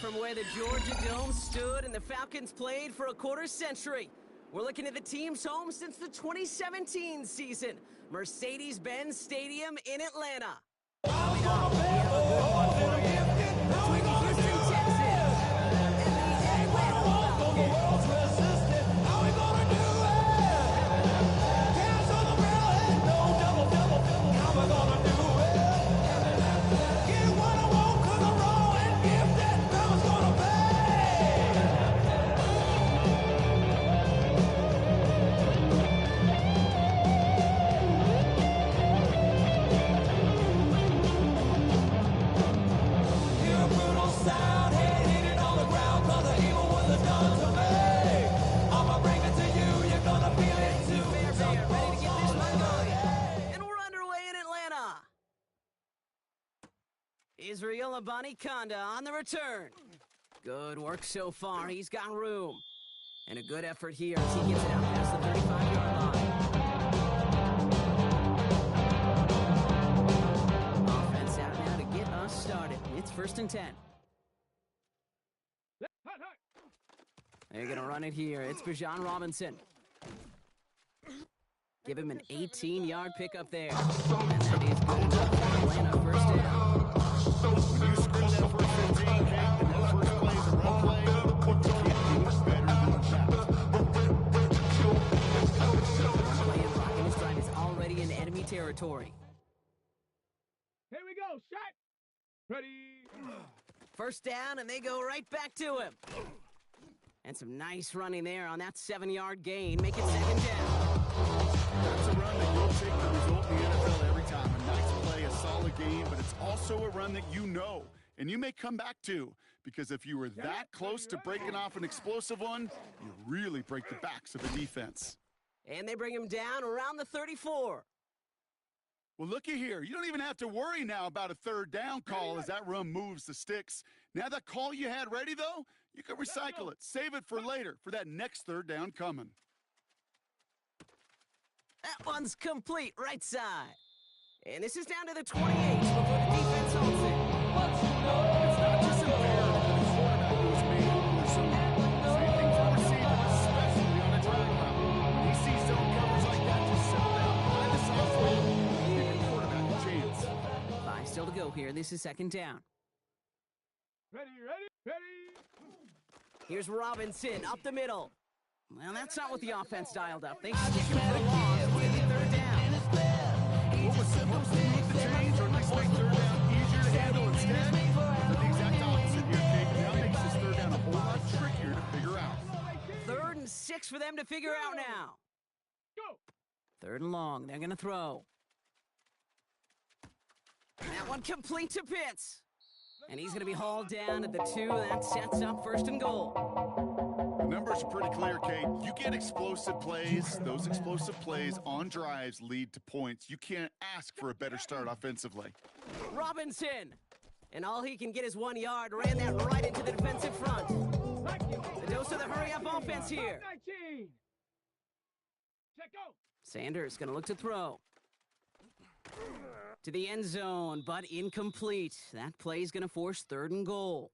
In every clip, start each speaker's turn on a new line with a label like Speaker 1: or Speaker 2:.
Speaker 1: from where the Georgia Dome stood and the Falcons played for a quarter century. We're looking at the team's home since the 2017 season, Mercedes-Benz Stadium in Atlanta. Coming up, we have a good one for you. Between the Houston Texans and the Atlanta Falcons. Israel Abanikanda on the return. Good work so far. He's got room. And a good effort here as he gets it out past the 35-yard line. Offense out now to get us started. It's 1st and 10. They're going to run it here. It's Bijan Robinson. Give him an 18-yard pickup there. And that is good enough for Atlanta. 1st down.
Speaker 2: When you screw that first 15, Kate, and that first play is a run play, you can't do much better than that.
Speaker 1: Play and blocking his drive is already in enemy territory.
Speaker 3: Here we go, shot! Ready!
Speaker 1: 1st down, and they go right back to him. And some nice running there on that 7-yard gain. Make it 2nd down.
Speaker 2: That's a run that you'll take the result in the NFL every time. A nice play, a solid game, but it's also a run that you know, and you may come back to, because if you were that close to breaking off an explosive one, you really break the backs of a defense.
Speaker 1: And they bring him down around the 34.
Speaker 2: Well, looky here. You don't even have to worry now about a 3rd down call as that run moves the sticks. Now that call you had ready, though, you can recycle it. Save it for later, for that next 3rd down coming.
Speaker 1: That one's complete, right side. And this is down to the 28 before the defense holds it.
Speaker 2: It's not just imperative that the quarterback goes man. There's some same thing for receivers, especially on a drag route. When he sees zone coverage like that, just settle down behind the software and give your quarterback a chance.
Speaker 1: 5 still to go here. This is 2nd down.
Speaker 3: Ready!
Speaker 1: Here's Robinson up the middle. Well, that's not what the offense dialed up. They stick him for a loss. It's going to be 3rd down.
Speaker 2: What was supposed to make the change or at least make 3rd down easier to handle instead? But the exact opposite here, Kate. Now makes this 3rd down a whole lot trickier to figure out.
Speaker 1: 3rd and 6 for them to figure out now.
Speaker 3: Go!
Speaker 1: 3rd and long. They're going to throw. That one complete to Pitts. And he's going to be hauled down at the 2. That sets up 1st and goal.
Speaker 2: The numbers are pretty clear, Kate. You get explosive plays. Those explosive plays on drives lead to points. You can't ask for a better start offensively.
Speaker 1: Robinson. And all he can get is 1 yard. Ran that right into the defensive front. The dose of the hurry-up offense here.
Speaker 3: 19. Check go.
Speaker 1: Sanders going to look to throw. To the end zone, but incomplete. That play's going to force 3rd and goal.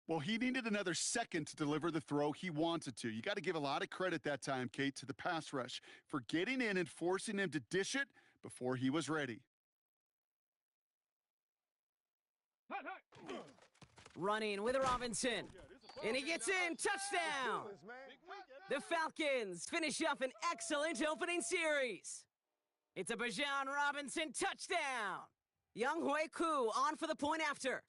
Speaker 2: Well, he needed another second to deliver the throw he wanted to. You got to give a lot of credit that time, Kate, to the pass rush for getting in and forcing him to dish it before he was ready.
Speaker 1: Running with Robinson. And he gets in. Touchdown. The Falcons finish up an excellent opening series. It's a Bijan Robinson touchdown. Younghoe Koo on for the point after.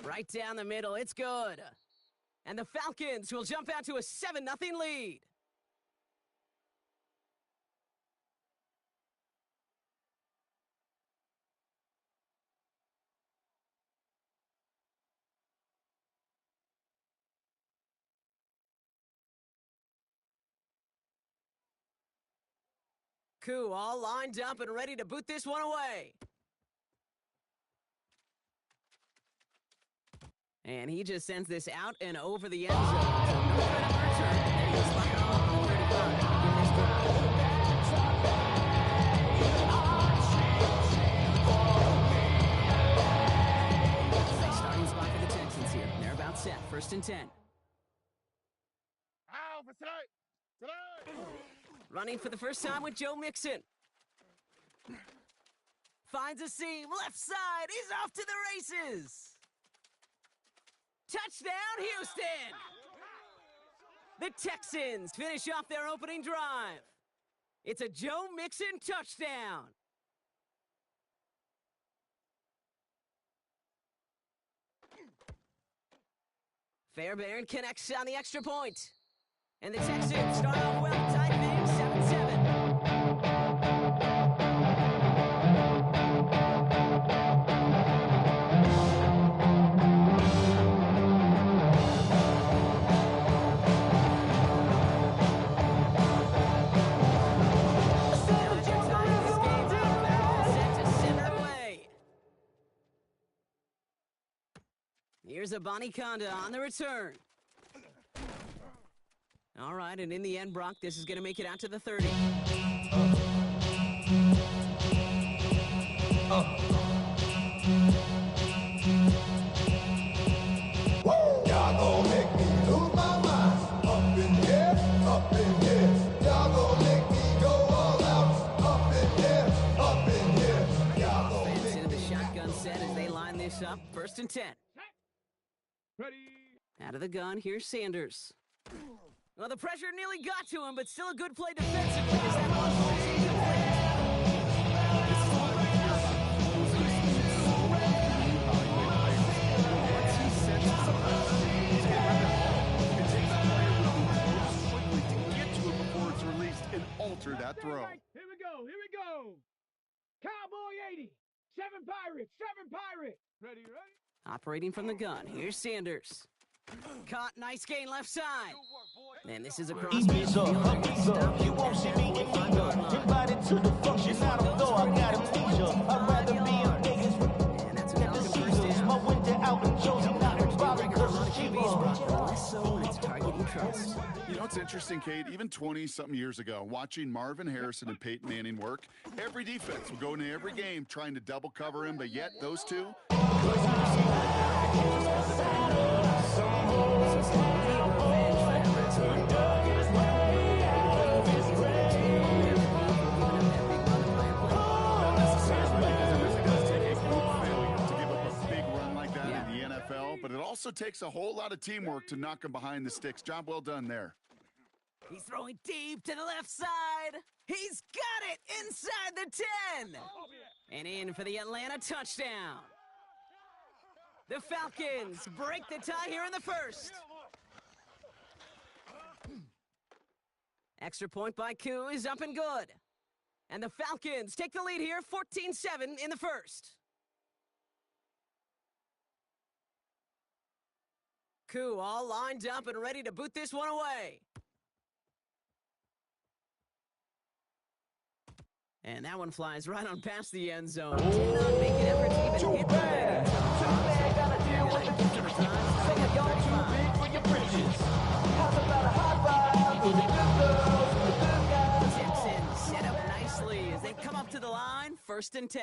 Speaker 1: Right down the middle, it's good. And the Falcons will jump out to a 7-0 lead. Koo all lined up and ready to boot this one away. And he just sends this out and over the end zone. So no threat of return. And he's fired off the 35 in this drive. and 10.
Speaker 2: Ow, for tonight! Tonight!
Speaker 1: Running for the first time with Joe Mixon. Finds a seam, left side, he's off to the races! Touchdown, Houston! The Texans finish off their opening drive. It's a Joe Mixon touchdown. Fairbairn connects on the extra point. And the Texans start off well, tied game 7-7. Here's a Conda on the return. All right, and in the end, Brock, this is going to make it out to the 30.
Speaker 4: Y'all gon' make me lose my mind. Up in here, up in here. Y'all gon' make me go all out. Up in here, up in here. Y'all gon'
Speaker 1: Fans
Speaker 4: make
Speaker 1: into the shotgun set as they line this up. 1st and 10.
Speaker 3: Ready.
Speaker 1: Out of the gun, here's Sanders. Well, the pressure nearly got to him, but still a good play defensively as that one falls into
Speaker 2: alter that throw.
Speaker 3: Here we go. Here we go. Cowboy 80. 7 Pirates. 7 Pirates. Ready, ready.
Speaker 1: Operating from the gun, here's Sanders. Caught, nice gain left side. And this is a cross.
Speaker 5: Ease up, you won't see me get beat up. Invited to the function, I don't know, I got a teacher. I'd rather be a niggas
Speaker 1: And that's a
Speaker 5: than the
Speaker 1: Falcon first
Speaker 5: Caesars.
Speaker 1: down.
Speaker 5: My winter out in Josie, not in Bobby, cause it's cheaper.
Speaker 1: Less so when it's targeting trust.
Speaker 2: You know, it's interesting, Kate, even 20-something years ago, watching Marvin Harrison and Peyton Manning work, every defense would go into every game trying to double cover him, but yet those two... But it also takes a whole lot of teamwork to knock him behind the sticks. Job well done there.
Speaker 1: He's throwing deep to the left side. He's got it inside the 10. And in for the Atlanta touchdown. The Falcons break the tie here in the first. Extra point by Koo is up and good. And the Falcons take the lead here, 14-7 in the first. Koo all lined up and ready to boot this one away. And that one flies right on past the end zone. Did not make an effort to even hit the net. Texans set up nicely as they come up to the line, 1st and 10.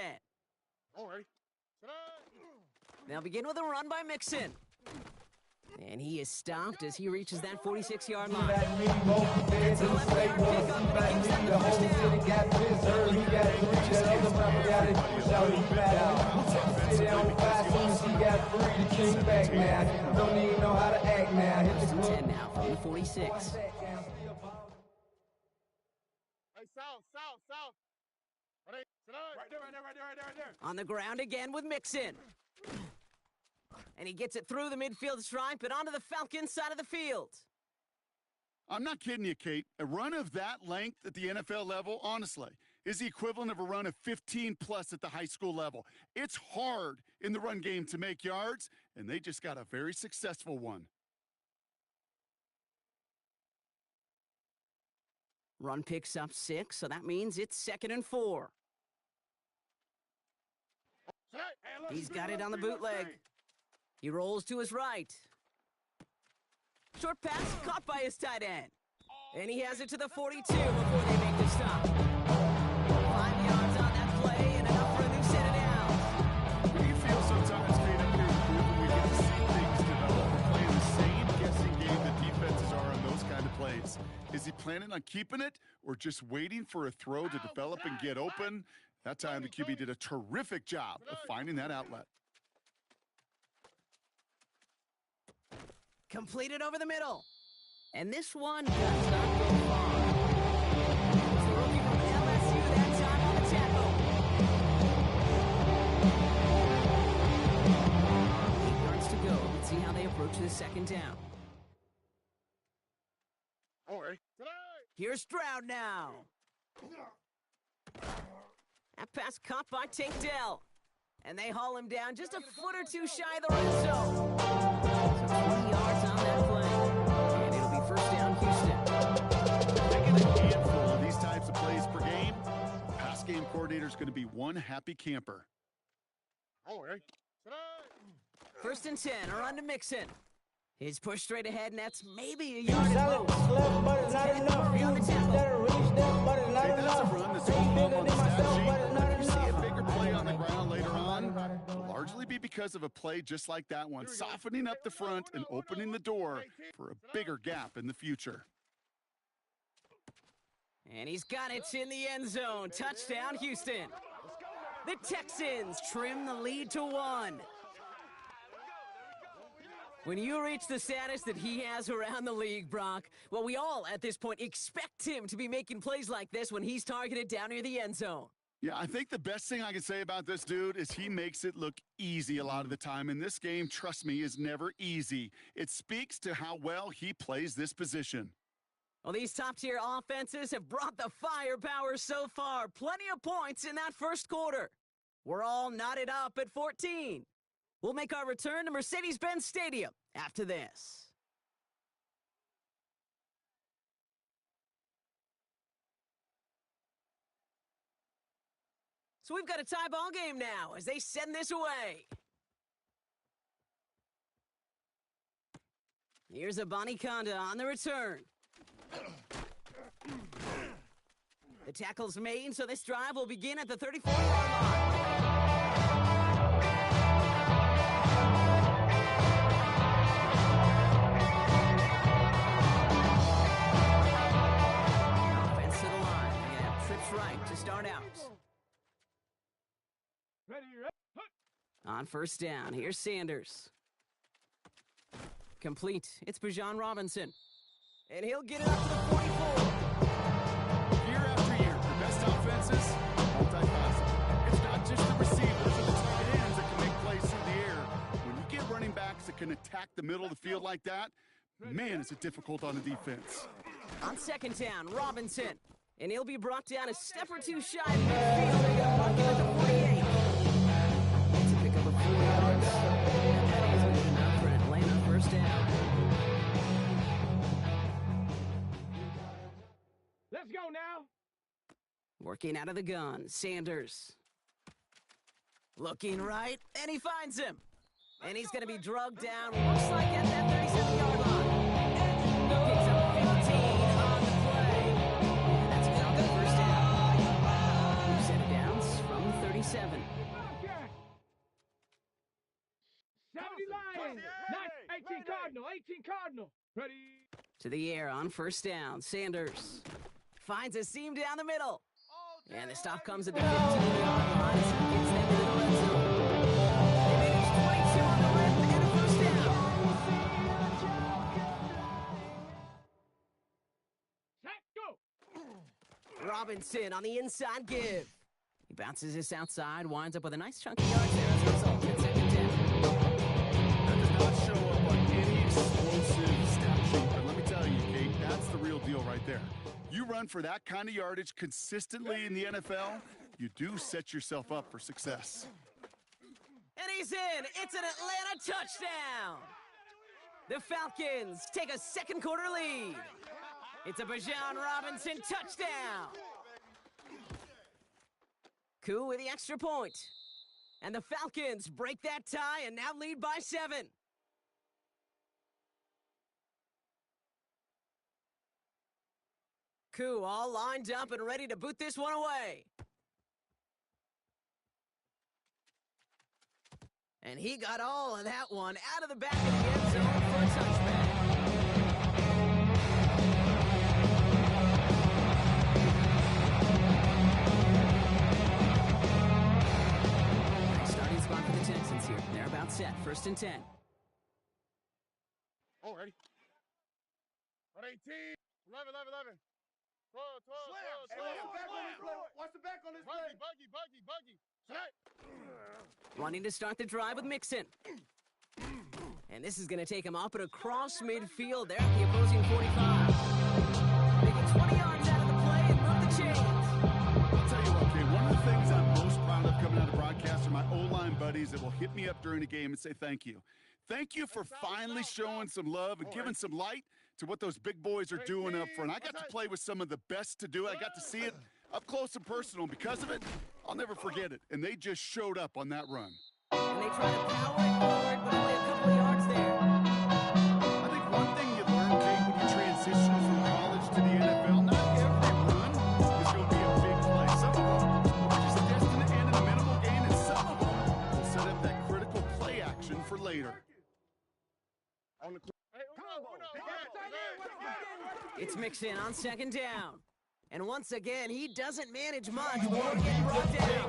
Speaker 2: All right.
Speaker 1: They'll begin with a run by Mixon. And he is stopped as he reaches that 46-yard line. It's a left-yard pickup, and it gives them the first down. 10 now from the 46.
Speaker 2: Hey, south. Right there.
Speaker 1: On the ground again with Mixon. And he gets it through the midfield stripe and onto the Falcons side of the field.
Speaker 2: I'm not kidding you, Kate. A run of that length at the NFL level, honestly, is the equivalent of a run of 15-plus at the high school level. It's hard in the run game to make yards, and they just got a very successful one.
Speaker 1: Run picks up 6, so that means it's 2nd and 4. He's got it on the bootleg. He rolls to his right. Short pass caught by his tight end. And he has it to the 42 before they make the stop. 5 yards on that play and enough for a new set of downs.
Speaker 2: We feel sometimes, Kate, up here in the booth, when we get to see things develop, we're playing the same planning on keeping it or just waiting for a throw to develop and get open. That time, the QB did a terrific job of finding that outlet.
Speaker 1: Completed over the middle. And this one does not go far. It's the rookie from LSU that time on the tackle. 8 yards to go. Let's see how they approach this second down. Here's Stroud now. That pass caught by Tank Dell. And they haul him down just a foot or two shy of the red zone. So 20 yards on that play. And it'll be first down, Houston.
Speaker 2: Taking a handful of these types of plays per game, pass game coordinator is going to be one happy camper.
Speaker 1: First and 10, or on to Mixon. He's pushed straight ahead, and that's maybe a yard at
Speaker 5: Solid,
Speaker 1: most.
Speaker 5: left, but it's not enough. You
Speaker 1: On the tackle.
Speaker 5: better reach them, but it's not
Speaker 2: Hey, that's a
Speaker 5: enough.
Speaker 2: run that's
Speaker 5: Way
Speaker 2: all
Speaker 5: bigger
Speaker 2: on
Speaker 5: than
Speaker 2: the stat
Speaker 5: myself,
Speaker 2: sheet.
Speaker 5: but it's not
Speaker 2: If you see a
Speaker 5: enough.
Speaker 2: bigger play on the ground later on, it'll largely be because of a play just like that one, softening up the front and opening the door for a bigger gap in the future.
Speaker 1: And he's got it in the end zone. Touchdown, Houston. The Texans trim the lead to 1. When you reach the status that he has around the league, Brock, well, we all at this point expect him to be making plays like this when he's targeted down near the end zone.
Speaker 2: Yeah, I think the best thing I can say about this dude is he makes it look easy a lot of the time. And this game, trust me, is never easy. It speaks to how well he plays this position.
Speaker 1: Well, these top-tier offenses have brought the firepower so far. Plenty of points in that first quarter. We're all knotted up at 14. We'll make our return to Mercedes-Benz Stadium after this. So we've got a tie ball game now as they send this away. Here's a Conda on the return. The tackle's made, so this drive will begin at the 34-yard line. Offense to the line. They're gonna have trips right to start out.
Speaker 3: Ready.
Speaker 1: On first down, here's Sanders. Complete. It's Bijan Robinson. And he'll get it up to the 44.
Speaker 2: Year after year, the best offenses, multifaceted. It's not just the receivers or the tight ends that can make plays through the air. When you get running backs that can attack the middle of the field like that, man, is it difficult on the defense.
Speaker 1: On second down, Robinson. And he'll be brought down a step or two shy of midfield. They got marking at the 48. It's a pickup of 4 yards. And that is good enough for an Atlanta first down.
Speaker 3: Let's go now.
Speaker 1: Working out of the gun, Sanders. Looking right, and he finds him. And he's going to be drugged down, looks like at that 37-yard line. He picks up 15 on the play. And that's going to be first down. 2 set of downs from the 37.
Speaker 3: 70 Lions. 18 Cardinal. 18 Cardinal. Ready.
Speaker 1: To the air on first down, Sanders finds a seam down the middle. And the stop comes at the 15-yard line as he gets them into the red zone. They manage 22 on the rim and a first down.
Speaker 3: Set, go.
Speaker 1: Robinson on the inside give. He bounces this outside, winds up with a nice chunk of yards there as a result. It's second down.
Speaker 2: That does not show up on any explosive stat sheet, but let me tell you, Kate, that's the real deal right there. You run for that kind of yardage consistently in the NFL, you do set yourself up for success.
Speaker 1: And he's in. It's an Atlanta touchdown. The Falcons take a second quarter lead. It's a Bijan Robinson touchdown. Koo with the extra point. And the Falcons break that tie and now lead by 7. Koo all lined up and ready to boot this one away. And he got all of that one out of the back of the end zone for a touchback. first and 10.
Speaker 3: Oh, ready? 118. 11, 11, 11. 12, 12, 12, 12.
Speaker 4: Watch the back on this play.
Speaker 3: Buggy. Snap.
Speaker 1: Wanting to start the drive with Mixon. And this is going to take him up and across midfield there at the opposing 45. They get 20 yards out of the play and move the chains.
Speaker 2: I'll tell you what, Kay, one of the things I'm most proud of coming out of broadcast are my O-line buddies that will hit me up during the game and say thank you. Thank you for finally showing some love and giving some light to what those big boys are doing up front. I got to play with some of the best to do it. I got to see it up close and personal. And because of it, I'll never forget it. And they just showed up on that run.
Speaker 1: And they try to power it forward, but only a couple of yards there.
Speaker 2: I think one thing you learn, Kate, when you transition from college to the NFL, not every run is going to be a big play. Some of them are just destined to end in a minimal gain, and some of them will set up that critical play action for later.
Speaker 3: On the
Speaker 1: It's Mixon on second down. And once again, he doesn't manage much before getting brought down.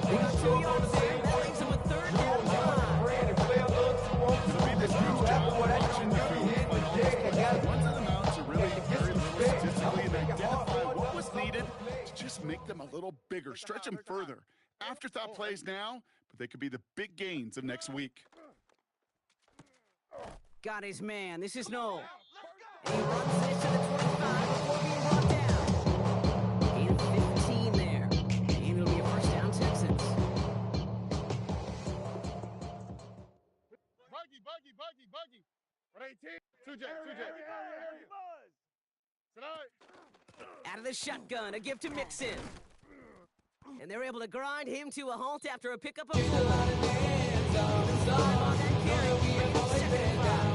Speaker 1: They got 2 yards there. That leaves him with third down and 5.
Speaker 2: It'll be this group's job watching the field, but also ones of them out to really very statistically and identify what was needed to just make them a little bigger, stretch them further. Afterthought plays now, but they could be the big gains of next week.
Speaker 1: Got his man. This is Noel. And he runs this to the 25 before being brought down. Gain of 15 there. And it'll be a first down, Texans.
Speaker 3: Buggy. 118. 2J.
Speaker 1: Out of the shotgun, a give to Mixon. And they're able to grind him to a halt after a pickup of 4. On that carry, second and 5.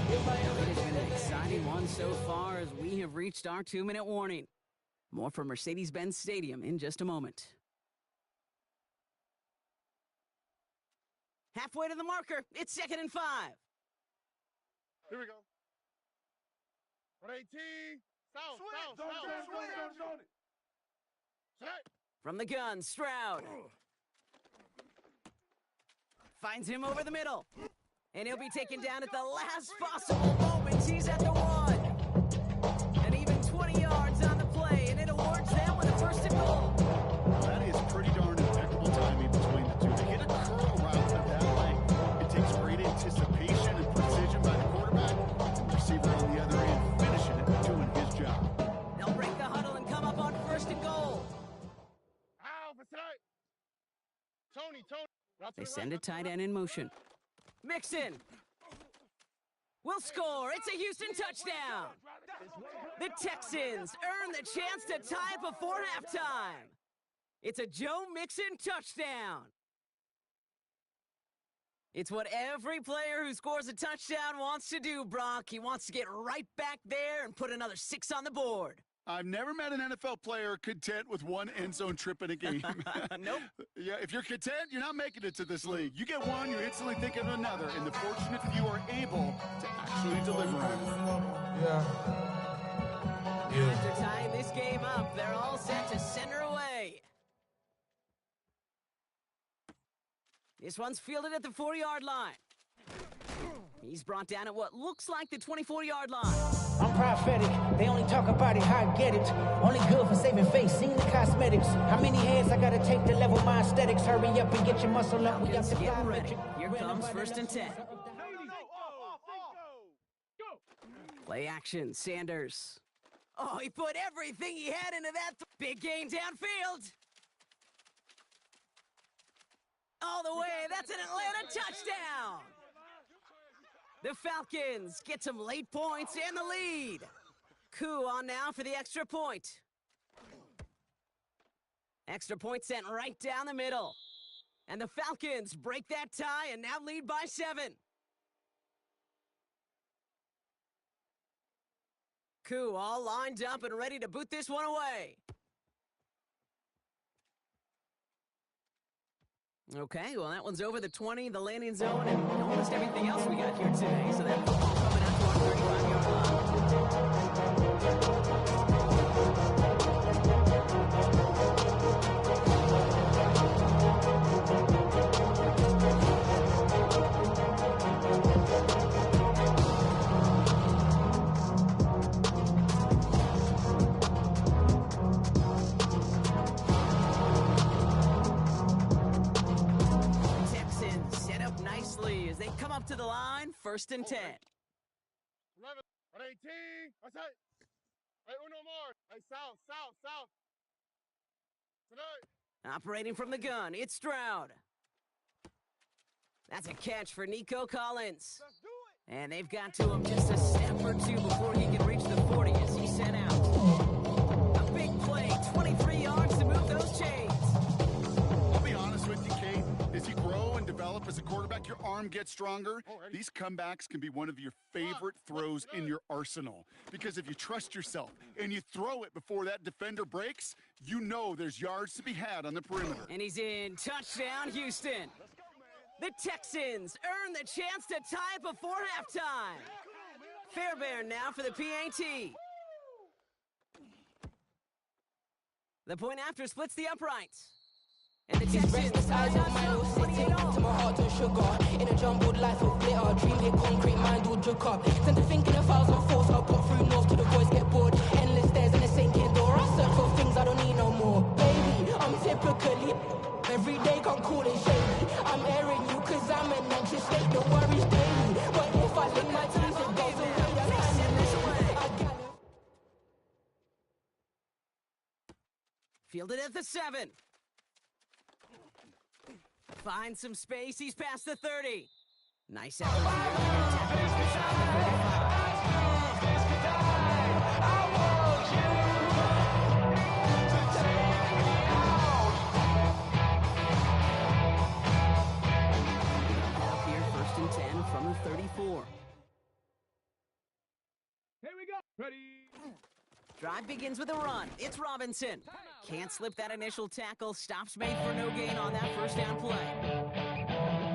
Speaker 1: It has been an exciting one so far as we have reached our 2-minute warning. More from Mercedes-Benz Stadium in just a moment. Halfway to the marker, it's second and 5.
Speaker 3: Here we go. 118. South. Snap.
Speaker 1: From the gun, Stroud. Finds him over the middle. And he'll be taken down at the last possible moment. He's at the 1. And even 20 yards on the play, and it awards them with a first and goal.
Speaker 2: That is pretty darn impeccable timing between the two. To hit a curl route of that length, it takes great anticipation and precision by the quarterback, and the receiver on the other end finishing it, doing his job.
Speaker 1: They'll break the huddle and come up on first and goal.
Speaker 3: Tony.
Speaker 1: They send a tight end in motion. Mixon will score. It's a Houston touchdown. The Texans earn the chance to tie before halftime. It's a Joe Mixon touchdown. It's what every player who scores a touchdown wants to do, Brock. He wants to get right back there and put another 6 on the board.
Speaker 2: I've never met an NFL player content with one end zone trip in a game.
Speaker 1: Nope.
Speaker 2: Yeah, if you're content, you're not making it to this league. You get one, you're instantly thinking of another, and the fortunate few are able to actually deliver on it.
Speaker 1: After tying this game up, they're all set to center away. This one's fielded at the 4-yard line. He's brought down at what looks like the 24-yard line.
Speaker 6: I'm prophetic. They only talk about it, how I get it. Only good for saving face, seeing the cosmetics. How many hands I gotta take to level my aesthetics? Hurry up and get your muscle up. We got the
Speaker 1: getting ready. Here comes first and 10. Play action, Sanders. Oh, he put everything he had into that big gain downfield. All the way, that's an Atlanta touchdown. The Falcons get some late points and the lead. Coup on now for the extra point. Extra point sent right down the middle. And the Falcons break that tie and now lead by 7. Coup all lined up and ready to boot this one away. Okay, well, that one's over the 20, the landing zone, and almost everything else we got here today. So that football coming out to our 35-yard line. come up to the line, 1st and 10.
Speaker 7: 11, 18, what's that? Hey, uno more. Hey, south. Tonight.
Speaker 1: Operating from the gun, it's Stroud. That's a catch for Nico Collins.
Speaker 7: Let's do it.
Speaker 1: And they've got to him just a step or two before he can reach the 40 as he's sent out. A big play, 23 yards to move those chains.
Speaker 2: I'll be honest with you, Kate. As you grow and develop as a quarterback, your arm gets stronger. These comebacks can be one of your favorite throws in your arsenal. Because if you trust yourself and you throw it before that defender breaks, you know there's yards to be had on the perimeter.
Speaker 1: And he's in. Touchdown, Houston. The Texans earn the chance to tie it before halftime. Fairbairn now for the PAT. The point after splits the uprights. And the Texans
Speaker 8: Restless eyes of mine will sit to my heart and sugar. In a jumbled life of glitter, dream hit concrete, mind will jerk up. Tend to think in 1,000 thoughts, I'll put through north to the voice get bored. Endless stairs in a sinking door, I search for things I don't need no more. Baby, I'm typically every day come cool and shady. I'm airing you cause I'm an anxious state, no worries daily. But if I lick my teeth, it goes away. I got it.
Speaker 1: Fielded at the 7. Finds some space, he's past the 30. Nice effort here, 1st and 10 from the 34.
Speaker 3: Here we go. Ready.
Speaker 1: Drive begins with a run. It's Robinson. Can't slip that initial tackle. Stops made for no gain on that 1st down play.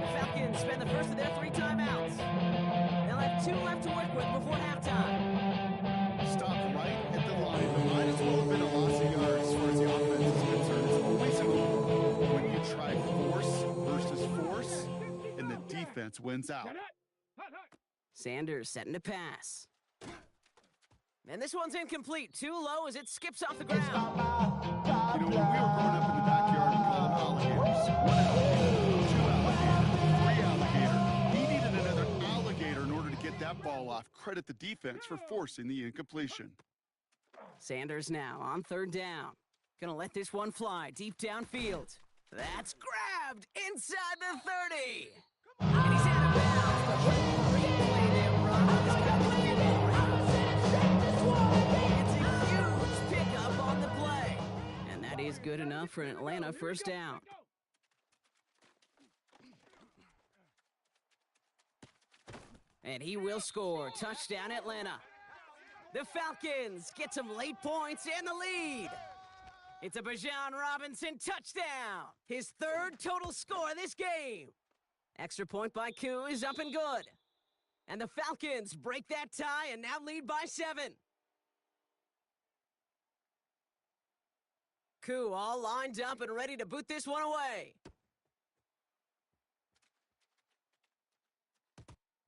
Speaker 1: The Falcons spend the first of their 3 timeouts. They'll have 2 left to work with before halftime.
Speaker 2: Stop right at the line. It might as well have been a loss of yards as far as the offense is concerned. It's always a move when you try force versus force, and the defense wins out.
Speaker 1: Sanders setting to pass. And this one's incomplete. Too low as it skips off the ground.
Speaker 2: You know, when we were growing up in the backyard and calling alligators, 1 alligator, 2 alligator, 3 alligator. He needed another alligator in order to get that ball off. Credit the defense for forcing the incompletion.
Speaker 1: Sanders now on 3rd down. Gonna let this one fly deep downfield. That's grabbed inside the 30. And he's out of bounds. Replay there, Ron. It's a huge pickup on the play. And that is good enough for an Atlanta 1st down. And he will score. Touchdown, Atlanta. The Falcons get some late points and the lead. It's a Bijan Robinson touchdown. His 3rd total score this game. Extra point by Koo is up and good. And the Falcons break that tie and now lead by 7. Koo all lined up and ready to boot this one away.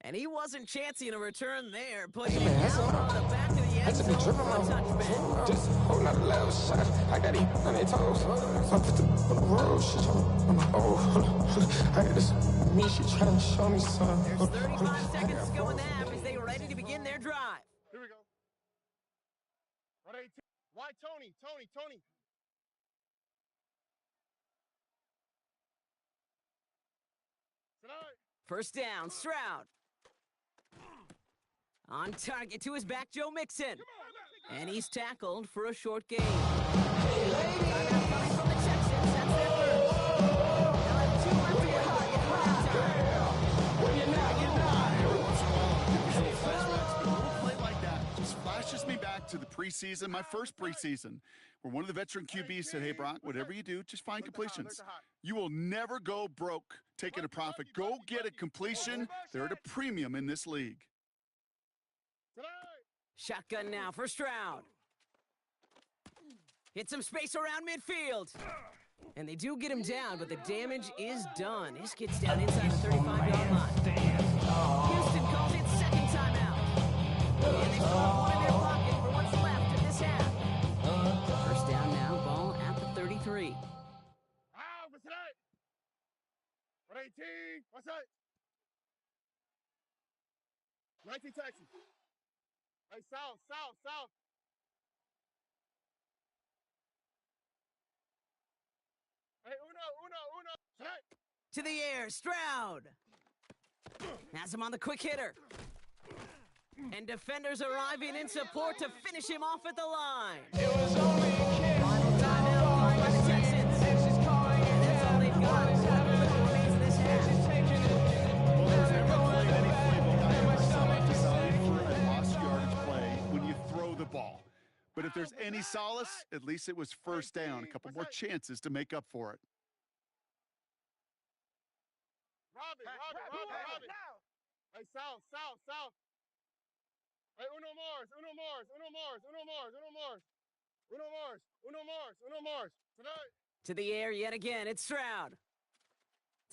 Speaker 1: And he wasn't chancing a return there, putting it out on the back of the end zone for a touchback.
Speaker 9: Just a whole lot of love shot. I got it on their toes. I put the on the road. She told me, oh, I got this. Me, she trying to show me something.
Speaker 1: There's 35 seconds to go in the half as they are ready to begin their drive.
Speaker 7: Here we go. 118. Why Tony? Tony. Tonight.
Speaker 1: 1st down, Stroud. On target to his back, Joe Mixon. And he's tackled for a short gain. Timeout coming from the Texans. That's their 1st. They'll have 2 left to work with before halftime.
Speaker 2: A little play like that just flashes me back to the preseason, my first preseason, where one of the veteran QBs said, hey, Brock, whatever you do, just find completions. You will never go broke taking a profit. Go get a completion. They're at a premium in this league.
Speaker 1: Shotgun now for Stroud. Hit some space around midfield. And they do get him down, but the damage is done. This gets down inside the 35-yard line. Houston calls it 2nd timeout. And they pull up one in their pocket for what's left of this half. 1st down now, ball at the 33.
Speaker 7: What's that? 118. What's that? 19 Texans. Hey, south. Hey, uno. Straight.
Speaker 1: To the air, Stroud. Has him on the quick hitter. And defenders arriving in support to finish him off at the line. Final timeout called by the Texans. And that's all they've got. What remains of this half.
Speaker 2: Well, there's never played any playbook I ever saw designed for a lost yardage play when you throw the ball. But if there's any solace, at least it was first down. A couple more chances to make up for it.
Speaker 7: Robin. Hey, south. Hey, uno more. Tonight.
Speaker 1: To the air yet again, it's Stroud.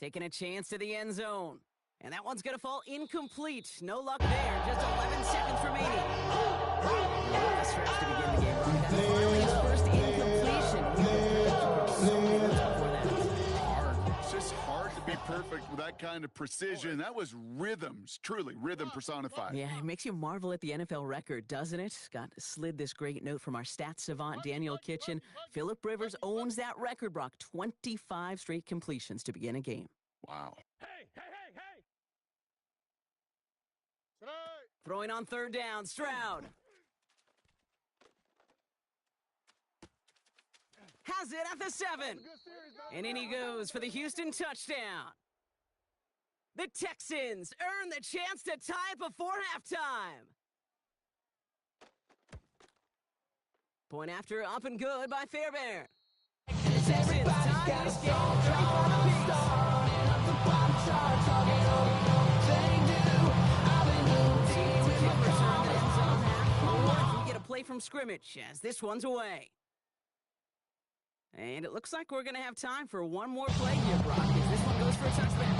Speaker 1: Taking a chance to the end zone. And that one's going to fall incomplete. No luck there. Just 11 seconds remaining. What a stretch to begin the game. That's finally his first incompletion.
Speaker 2: It's just hard to be perfect with that kind of precision. That was rhythms, truly rhythm personified.
Speaker 1: Yeah, it makes you marvel at the NFL record, doesn't it? Got slid this great note from our stats savant, Daniel Kitchen. Phillip Rivers owns that record, Brock. 25 straight completions to begin a game.
Speaker 2: Wow.
Speaker 7: Hey. Tonight.
Speaker 1: Throwing on third down, Stroud. Has it at the 7. And in he goes for the Houston touchdown. The Texans earn the chance to tie it before halftime. Point after up and good by Fairbairn. And the Texans tie this game 35 apiece. We get a play from scrimmage as this one's away. And it looks like we're going to have time for one more play here, Brock, as this one goes for a touchdown.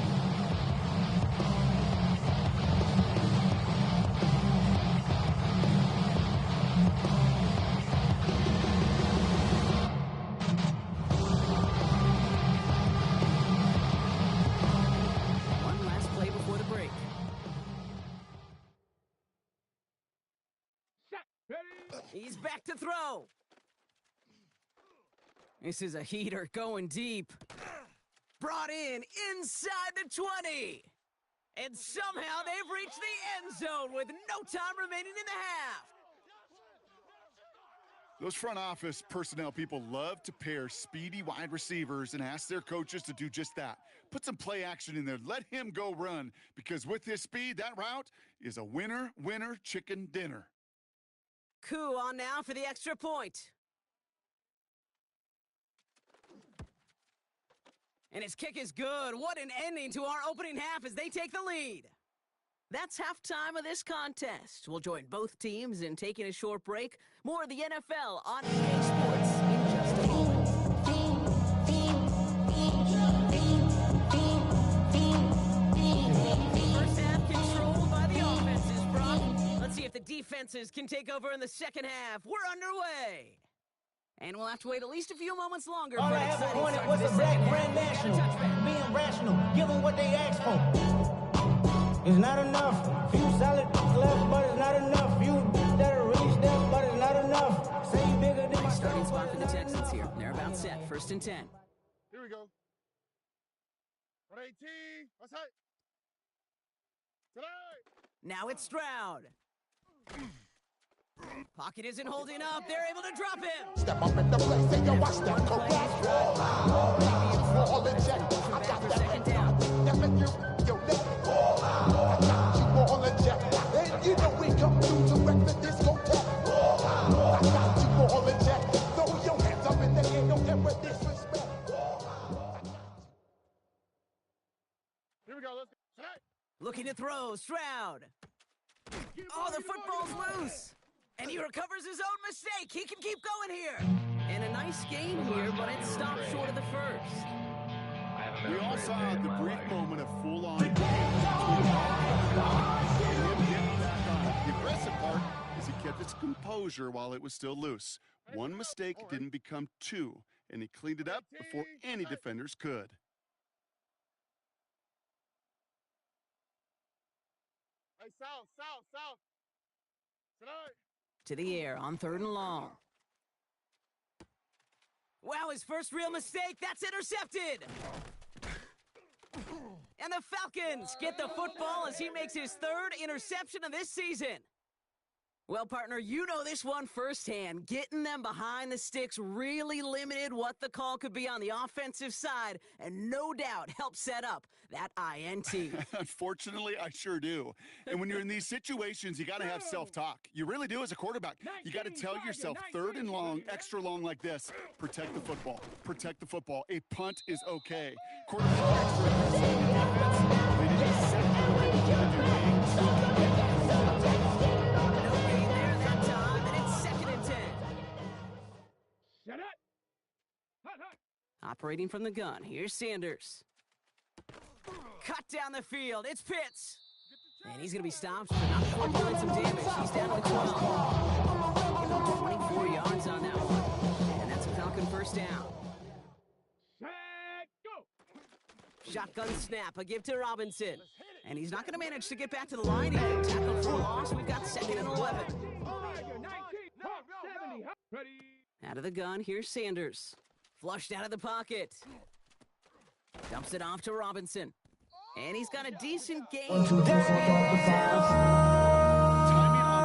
Speaker 1: One last play before the break. He's back to throw. This is a heater going deep. Brought in inside the 20. And somehow they've reached the end zone with no time remaining in the half.
Speaker 2: Those front office personnel people love to pair speedy wide receivers and ask their coaches to do just that. Put some play action in there. Let him go run, because with his speed, that route is a winner chicken dinner.
Speaker 1: Coup on now for the extra point. And his kick is good. What an ending to our opening half as they take the lead. That's halftime of this contest. We'll join both teams in taking a short break. More of the NFL on EA Sports in just a moment. First half controlled by the offenses, Brock. Let's see if the defenses can take over in the second half. We're underway. And we'll have to wait at least a few moments longer.
Speaker 6: All I ever wanted was a black Grand National. Being rational, give them what they asked for. It's not enough. Few solid left, but it's not enough. Few that are really step, but it's not enough. Say bigger than my
Speaker 1: starting spot for the Texans here. They're about set. 1st and 10.
Speaker 7: Here we go. 118. What's that? Tonight.
Speaker 1: Now it's Stroud. Pocket isn't holding up. They're able to drop him.
Speaker 4: Step up in the place and you watch them correct. All in check. I got that
Speaker 1: second down.
Speaker 4: Stepping you, yo, let it go. I got you all in check. And you know we come through to wreck the discotheque. I got you all in check. Throw your hands up in the air, don't ever disrespect.
Speaker 7: Here we go. Let's go. Tonight.
Speaker 1: Looking to throw. Stroud. Oh, the football's loose. And he recovers his own mistake. He can keep going here. And a nice game here, but it stopped short of the first.
Speaker 2: We all saw the brief moment of full-on. The aggressive part is he kept his composure while it was still loose. One mistake didn't become two, and he cleaned it up before any defenders could.
Speaker 7: Hey, south. Tonight.
Speaker 1: To the air on 3rd and long. Wow, his first real mistake. That's intercepted. And the Falcons get the football as he makes his 3rd interception of this season. Well, partner, you know this one firsthand. Getting them behind the sticks really limited what the call could be on the offensive side, and no doubt helped set up that INT.
Speaker 2: Unfortunately, I sure do. And when you're in these situations, you got to have self-talk. You really do as a quarterback. You got to tell yourself 3rd and long, extra long like this, protect the football. Protect the football. A punt is okay. Quarterback extra defense. They did a set
Speaker 3: Shut up! Hut, hut!
Speaker 1: Operating from the gun, here's Sanders. Cut down the field, it's Pitts. And he's going to be stopped, but not before doing some damage. He's down to the 12. Give him 24 yards on that one. And that's a Falcon first down.
Speaker 3: Set, go!
Speaker 1: Shotgun snap, a give to Robinson. And he's not going to manage to get back to the line here. Tackle for a loss, we've got 2nd and 11.
Speaker 3: Tiger 19, Hawk 70, ready?
Speaker 1: Out of the gun, here's Sanders. Flushed out of the pocket. Dumps it off to Robinson. And he's got a decent game.
Speaker 2: Timing on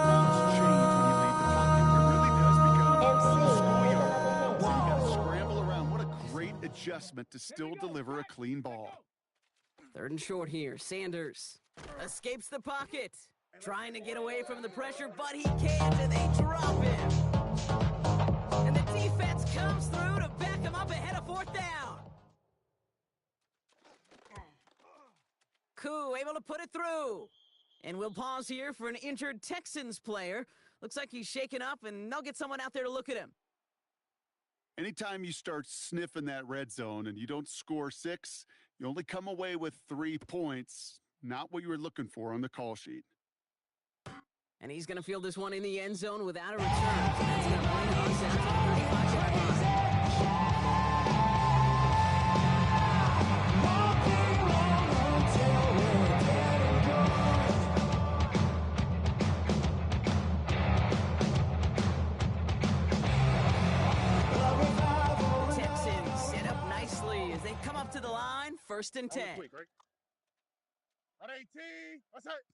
Speaker 2: routes change when you leave the pocket. It really does become a schoolyard. So you got to scramble around. What a great adjustment to still deliver a clean ball.
Speaker 1: 3rd and short here. Sanders escapes the pocket. Trying to get away from the pressure, but he can't, and they drop him. And the defense comes through to back him up ahead of 4th down. Koo able to put it through. And we'll pause here for an injured Texans player. Looks like he's shaken up, and they'll get someone out there to look at him.
Speaker 2: Anytime you start sniffing that red zone and you don't score 6, you only come away with 3 points. Not what you were looking for on the call sheet.
Speaker 1: And he's going to field this one in the end zone without a return. So that's going to bring us out to the 35-yard line. The Texans set up nicely as they come up to the line, 1st and 10.
Speaker 7: Quick, right? At 18, what's that?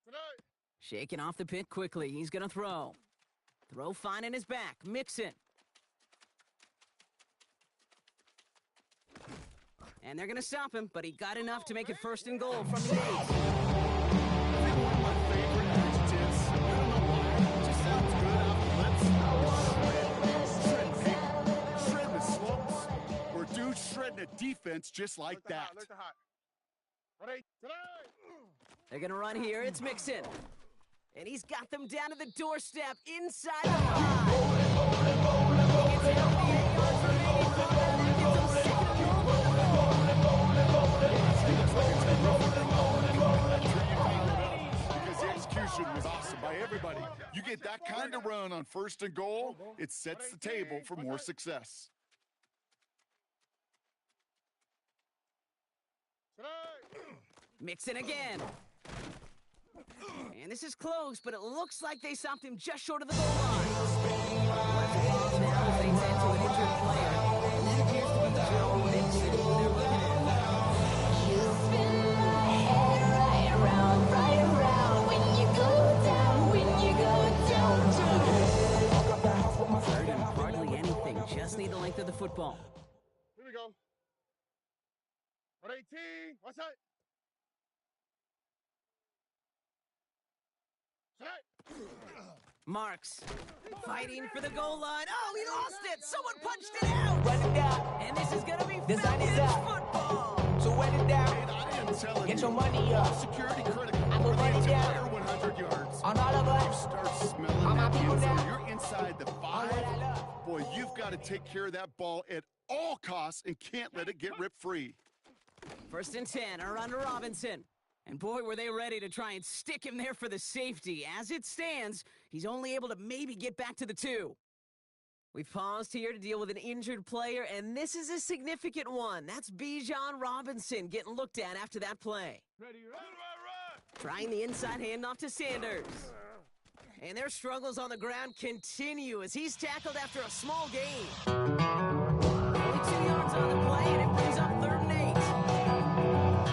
Speaker 7: Tonight.
Speaker 1: Shaking off the pit quickly. He's going to throw. Throw fine in his back. Mixon. And they're going to stop him, but he got enough to make it 1st and goal from the 8.
Speaker 2: I think one of my favorite adjectives, I don't know why, it just sounds good off the lips. Shredding the slopes. Or dude shredding a defense just like that.
Speaker 7: Look the hot. Ready? Tonight.
Speaker 1: They're going to run here. It's Mixon. And he's got them down to the doorstep inside the 5. It's 8 yards remaining for them. That gives them 2nd and goal.
Speaker 2: Because the execution was awesome by everybody. You get that kind of run on 1st and goal, it sets the table for more success.
Speaker 1: Mixon again. And this is close, but it looks like they stopped him just short of the goal line. Now as they tend to an injured player. And that appears to be Joe Mixon, who they're looking at.
Speaker 10: You spin my head right around. When you go down,
Speaker 1: Third and hardly anything. Just need the length of the football.
Speaker 7: Here we go. 18, what's that?
Speaker 1: Marks fighting for the goal line. Oh, he lost it. Someone punched it out.
Speaker 6: Run it down.
Speaker 1: And this is going to be
Speaker 6: Design is
Speaker 1: Falcons
Speaker 6: up.
Speaker 1: football.
Speaker 6: So run it down.
Speaker 2: And I am telling
Speaker 6: Get
Speaker 2: you,
Speaker 6: your money up.
Speaker 2: security critical.
Speaker 6: I go run it down.
Speaker 2: 100 yards.
Speaker 6: On all of us.
Speaker 2: Start smelling
Speaker 6: All my
Speaker 2: that
Speaker 6: people
Speaker 2: end zone.
Speaker 6: down.
Speaker 2: You're inside the 5.
Speaker 6: what I love.
Speaker 2: Boy, you've got to take care of that ball at all costs and can't let it get ripped free.
Speaker 1: 1st and 10, around to Robinson. And boy, were they ready to try and stick him there for the safety. As it stands, he's only able to maybe get back to the 2. We've paused here to deal with an injured player, and this is a significant one. That's Bijan Robinson getting looked at after that play.
Speaker 3: Ready,
Speaker 1: Trying the inside handoff to Sanders. And their struggles on the ground continue as he's tackled after a small gain. Only 2 yards on the play, and it brings up 3rd and 8.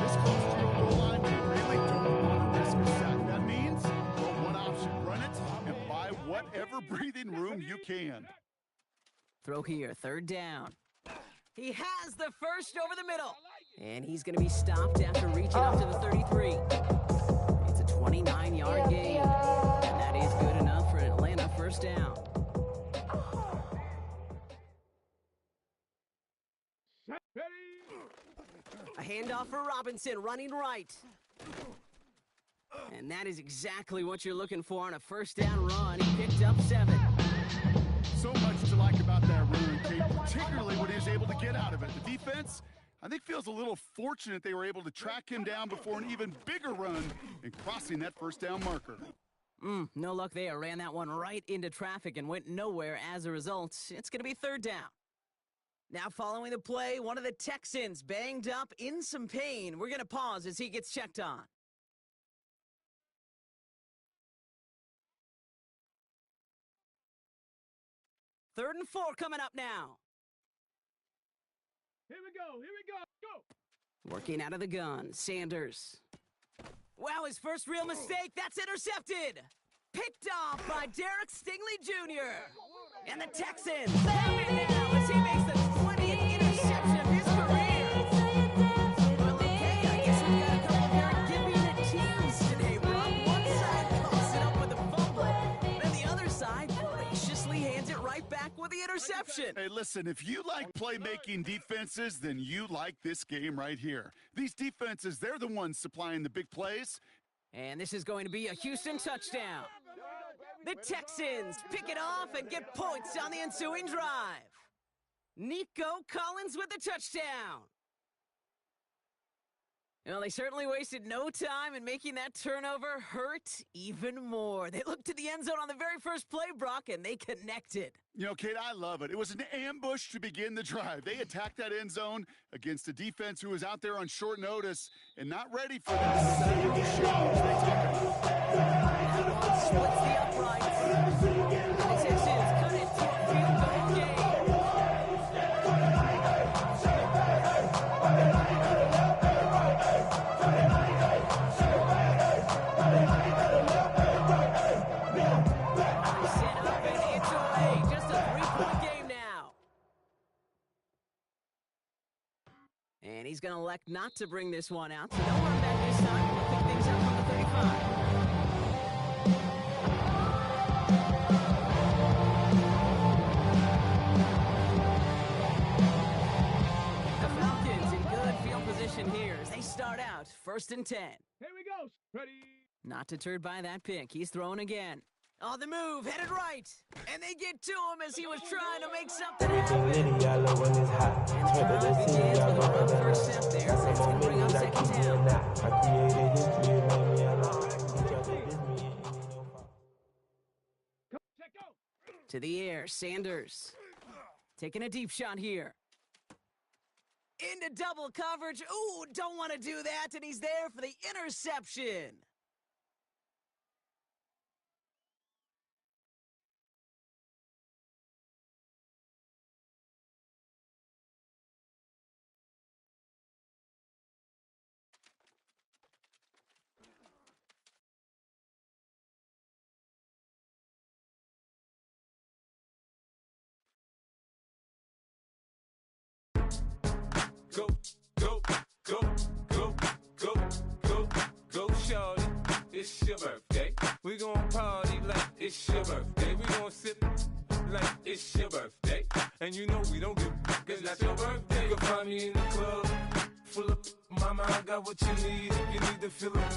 Speaker 2: This close to the goal line, you really don't want to risk a sack. That means, well, one option, run it and buy whatever breathing room you can.
Speaker 1: Throw here, 3rd down. He has the first over the middle. And he's going to be stopped after reaching up to the 33. It's a 29-yard gain. And that is good enough for an Atlanta first down. A handoff for Robinson, running right. And that is exactly what you're looking for on a first down run. He picked up 7.
Speaker 2: So much to like about that run, Kate, particularly what he was able to get out of it. The defense, I think, feels a little fortunate they were able to track him down before an even bigger run and crossing that first down marker.
Speaker 1: No luck there. Ran that one right into traffic and went nowhere as a result. It's going to be 3rd down. Now following the play, one of the Texans banged up in some pain. We're going to pause as he gets checked on. Third and 4 coming up now.
Speaker 3: Here we go. Go.
Speaker 1: Working out of the gun, Sanders. Wow, his first real mistake. That's intercepted. Picked off by Derek Stingley Jr. And the Texans have it now as he makes the 20th interception of his career. Well, okay, I guess we've got a couple very giving teams today, Rob. One side coughs it up with a fumble, then the other side graciously hands it right back with the interception.
Speaker 2: Hey, listen, if you like playmaking defenses, then you like this game right here. These defenses, they're the ones supplying the big plays.
Speaker 1: And this is going to be a Houston touchdown. The Texans pick it off and get points on the ensuing drive. Nico Collins with the touchdown. Well, they certainly wasted no time in making that turnover hurt even more. They looked to the end zone on the very first play, Brock, and they connected.
Speaker 2: You know, Kate, I love it. It was an ambush to begin the drive. They attacked that end zone against a defense who was out there on short notice and not ready for this.
Speaker 1: Splits the uprights. The Texans cut it to a field goal game. And he's going to elect not to bring this one out, so no run back this time. We'll pick things up from the 35. The Falcons in good field position here as they start out 1st and 10.
Speaker 3: Here we go. Ready.
Speaker 1: Not deterred by that pick. He's throwing again. On the move, headed right. And they get to him as he was trying to make something happen. And the drive begins with a rough first step there. That's going to bring up 2nd down. To the air, Sanders. Taking a deep shot here. Into double coverage. Ooh, don't want to do that. And he's there for the interception.
Speaker 11: Go, go, go, go, go, go, go, shorty. It's your birthday. We gon' party like it's your birthday. We gon' sip like it's your birthday. And you know we don't give cause that's your birthday. You can find me in the club, full of mama, I got what you need. If you need to fill up,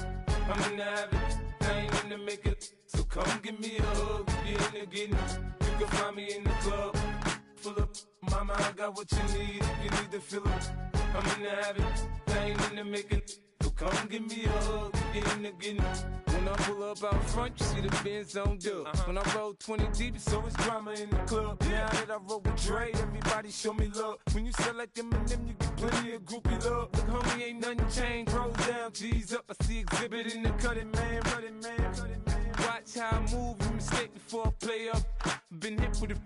Speaker 11: I'm in the habit. I ain't in the making, so come give me a hug. If you're in the getting, you can find me in the club, full of mama, I got what you need. If you need to fill up, I'm in the habit. I ain't in the making, so come give me a hug. If you're in the getting. When I pull up out front, you see the Benz on dub. When I roll 20 deep, it's always drama in the club. Now that I roll with Dre, everybody show me love. When you sell like Eminem, you get plenty of groupie love. Look, homie, ain't nothing changed. Rolls down, G's up. I see exhibit in the cutting, man. Running, man. Watch how I move, you mistake before I play up. Been hit with a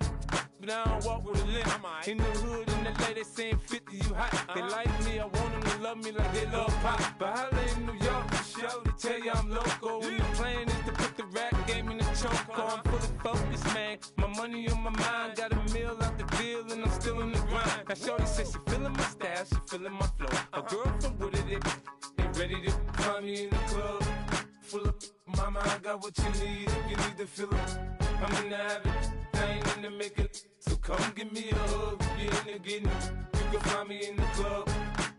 Speaker 11: but I don't walk with a limp. In the hood, in the LA, they saying 50, you hot. They like me, I want them to love me like they love pop. But holla in New York, for show, they tell you I'm local. And the plan is to put the rap game in the choke. I'm fully focused, man. My money on my mind, got a meal out the deal, and I'm still in the grind. Now shorty says she feeling my style, she feeling my flow. A girl from Wooded, they ready to find me in the club. Full of mama, I got what you need if you need to fill it. I'm in the habit, I ain't in the making. So come give me a hug, if you're in the getting. You can find me in the club.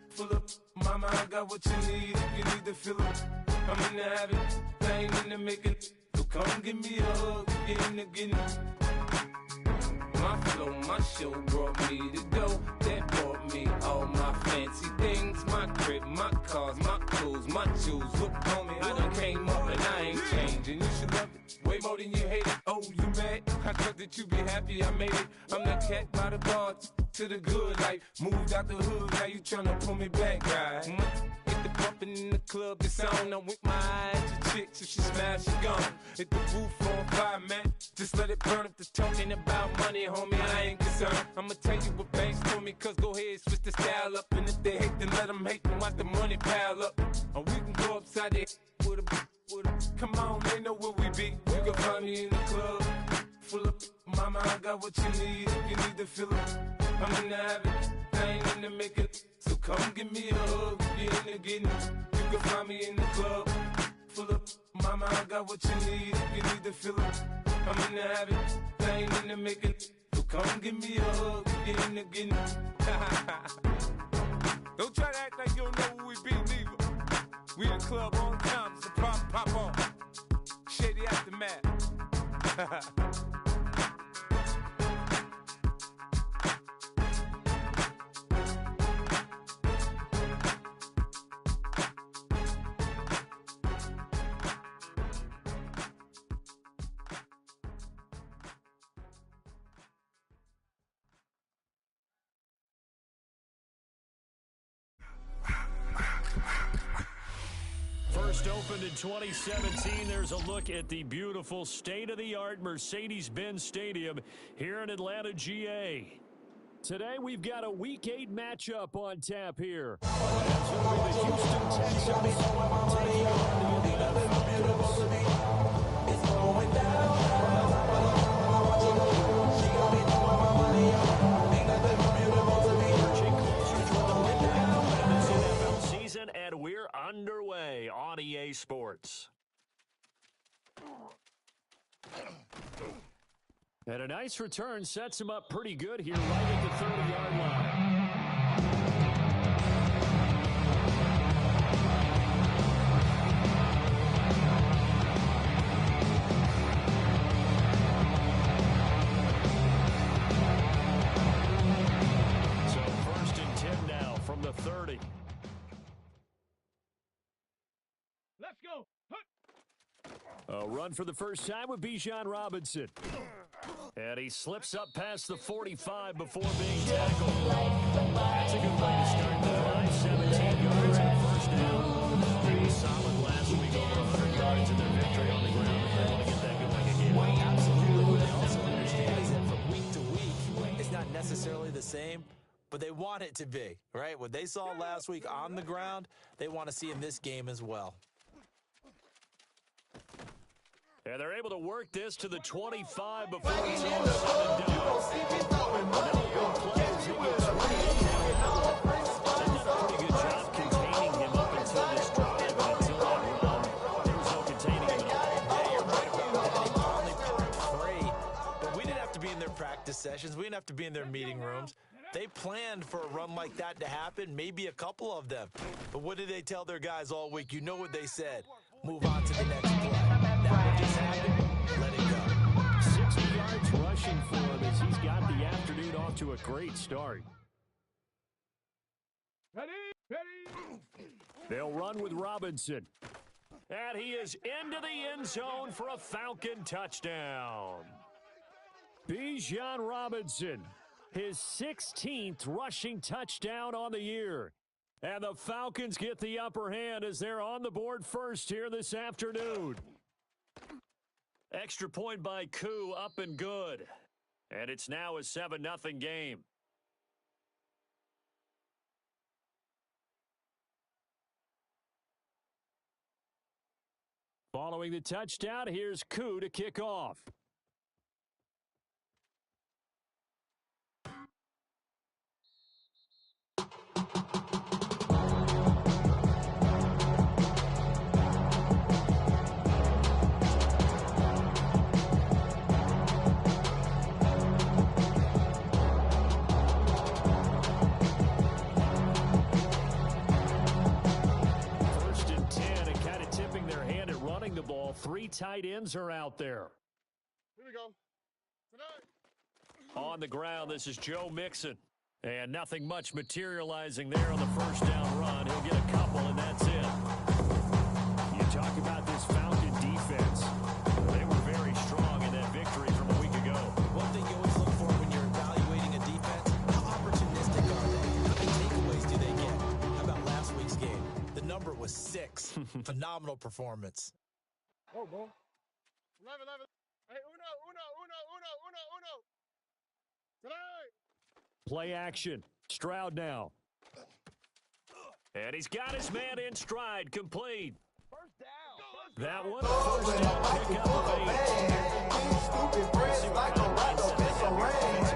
Speaker 11: Full of mama, I got what you need if you need to fill it. I'm in the habit, I ain't in the making. So come give me a hug, if you're in the getting. My flow, my show brought me the dough that brought me all my fancy things. My crib, my cars, my clothes, my shoes. Look, homie, I done came up and I ain't changing. You should love it way more than you hate it. Oh, you mad? I thought that you be happy I made it. I'm the cat by the bar to the good life. Moved out the hood, now you tryna pull me back, right? Hit the bumpin' in the club, it's on. I'm with my eyes to chicks, if she smash, she gone. Hit the roof on fire, man. Just let it burn if they're talking about money, homie, I ain't concerned. I'ma tell you what banks told me, cause go ahead, switch the style up. And if they hate, then let them hate, then watch the money pile up. Or we can go upside there with a come on, they know where we be. You can find me in the club. Full of mama, I got what you need if you need to fill it. I'm in the habit, I ain't in the making. So come give me a hug if you're in the getting. You can find me in the club. Full of mama, I got what you need if you need to fill it. I'm in the habit, I ain't in the making. So come give me a hug if you're in the getting. Don't try to act like you don't know who we be, neither. We in the club all the time, it's a pop on. Shady Aftermath.
Speaker 12: First opened in 2017, there's a look at the beautiful state-of-the-art Mercedes-Benz Stadium here in Atlanta, GA. Today, we've got a Week 8 matchup on tap here. That's going to be the Houston Texans taking on the Atlanta Falcons. It's going down. She gon' be throwing my money up. Ain't nothing more beautiful to me. Marching closer toward the window in this NFL season, and we're underway on EA Sports. And a nice return sets him up pretty good here right at the 30-yard line. So 1st and 10 now from the 30.
Speaker 3: Let's go.
Speaker 12: A run for the first time with Bijan Robinson. And he slips up past the 45 before being tackled. That's a good way to start the drive. 17 yards and first down. Pretty solid last week, over 100 yards in their victory on the ground. They're able to get that going again.
Speaker 13: Absolutely. What they also understand is that from week to week, it's not necessarily the same, but they want it to be, right? What they saw last week on the ground, they want to see in this game as well.
Speaker 12: And they're able to work this to the 25 before it's all said and done. Another big play as he gets 28. They did a pretty good job containing him up until this drive, and until that run, there was no containing him at all.
Speaker 13: Yeah, you're right about that. They finally played great, but we didn't have to be in their practice sessions. We didn't have to be in their meeting rooms. They planned for a run like that to happen, maybe a couple of them. But what did they tell their guys all week? You know what they said. Move on to the next play. That one just happened. Let it go.
Speaker 12: 60 yards rushing for him as he's got the afternoon off to a great start.
Speaker 3: Ready?
Speaker 12: They'll run with Robinson. And he is into the end zone for a Falcon touchdown. Bijan Robinson, his 16th rushing touchdown on the year. And the Falcons get the upper hand as they're on the board first here this afternoon. Extra point by Koo, up and good. And it's now a 7-0 game. Following the touchdown, here's Koo to kick off. The ball, 3 tight ends are out there.
Speaker 7: Here we go. Tonight.
Speaker 12: On the ground, this is Joe Mixon. And nothing much materializing there on the first down run. He'll get a couple, and that's it. You talk about this Falcon defense. They were very strong in that victory from a week ago.
Speaker 13: One thing you always look for when you're evaluating a defense, how opportunistic are they? How many takeaways do they get? How about last week's game? The number was 6. Phenomenal performance.
Speaker 7: Oh, bro. 11. Hey, uno. Tonight.
Speaker 12: Play action. Stroud now. And he's got his man in stride. Complete.
Speaker 3: First down.
Speaker 12: That one, first down pickup of 8.
Speaker 4: These stupid friends like a rat up in some range.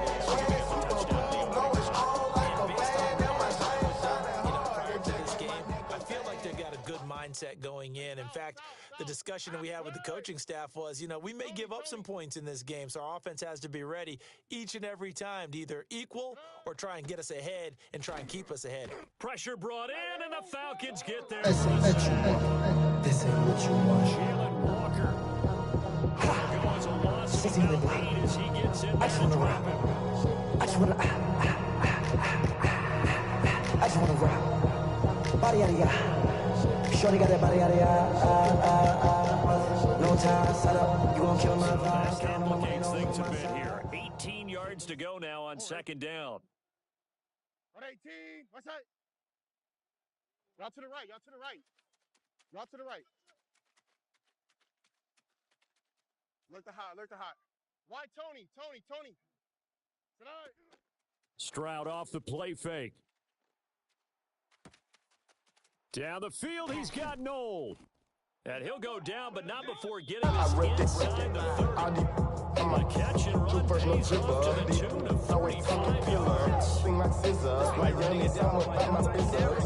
Speaker 13: Mindset going in. In fact, the discussion that we had with the coaching staff was, we may give up some points in this game, so our offense has to be ready each and every time to either equal or try and get us ahead and try and keep us ahead.
Speaker 12: Pressure brought in, and the Falcons get there.
Speaker 6: This ain't what you want.
Speaker 12: Jalen Walker. Goes a loss of lead as he gets in there to drop him.
Speaker 6: I just want to rap. Body out of ya. Shorty got that body out of ya. No time, set up. You gon' kill my vibe.
Speaker 12: Complicates things a bit here. 18 yards to go now on second down.
Speaker 7: 18. What's that? Y'all to the right. Y'all to the right. Alert the hot. Why Tony? Tonight.
Speaker 12: Stroud off the play fake. Down the field, he's got Knoll. And he'll go down, but not before getting us inside the 30. The catch and run pays off to the tune of 45 yards.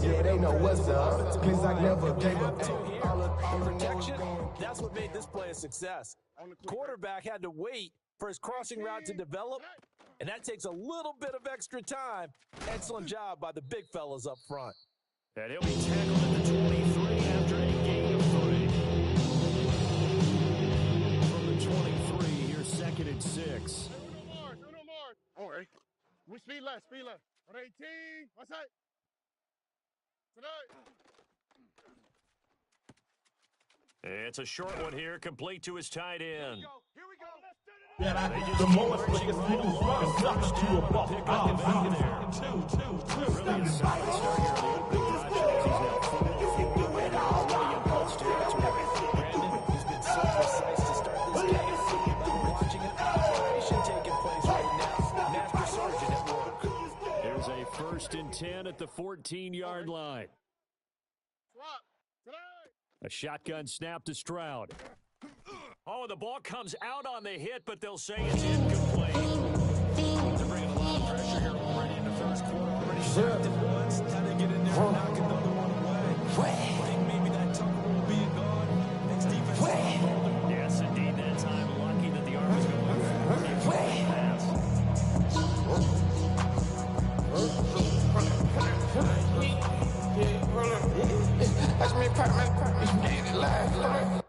Speaker 4: Yeah, they know what's up. Cause I never gave up.
Speaker 13: Protection, that's what made this play a success. Quarterback had to wait for his crossing route to develop, and that takes a little bit of extra time. Excellent job by the big fellas up front.
Speaker 12: And he'll be tackled at the 23 after a gain of 3. From the 23, here's 2nd and 6.
Speaker 7: Uno more. All right. We speed left. 18. What's that? Tonight.
Speaker 12: It's a short one here, complete to his tight end.
Speaker 7: Here we go.
Speaker 14: The moment players move from ducks to a ball. I can see there. Two.
Speaker 12: Really a solid start here in the opening drive. He's now full in Colts territory.
Speaker 13: Brandon, he's been so precise to start this game. I'm watching an operation taking place right now. Master Sergeant at work.
Speaker 12: There's a 1st and 10 at the 14-yard line.
Speaker 7: Swap. Tonight.
Speaker 12: A shotgun snap to Stroud. Oh, the ball comes out on the hit, but they'll say it's incomplete.
Speaker 13: They're bringing a lot of pressure here already in the first quarter. Already sacked it once. Now they get in there and knock another one away. I think maybe that tunnel will be gone. Next defense.
Speaker 12: Yes, indeed. That time, lucky that the arm was going forward. Pass.
Speaker 9: That's me, Pat, man.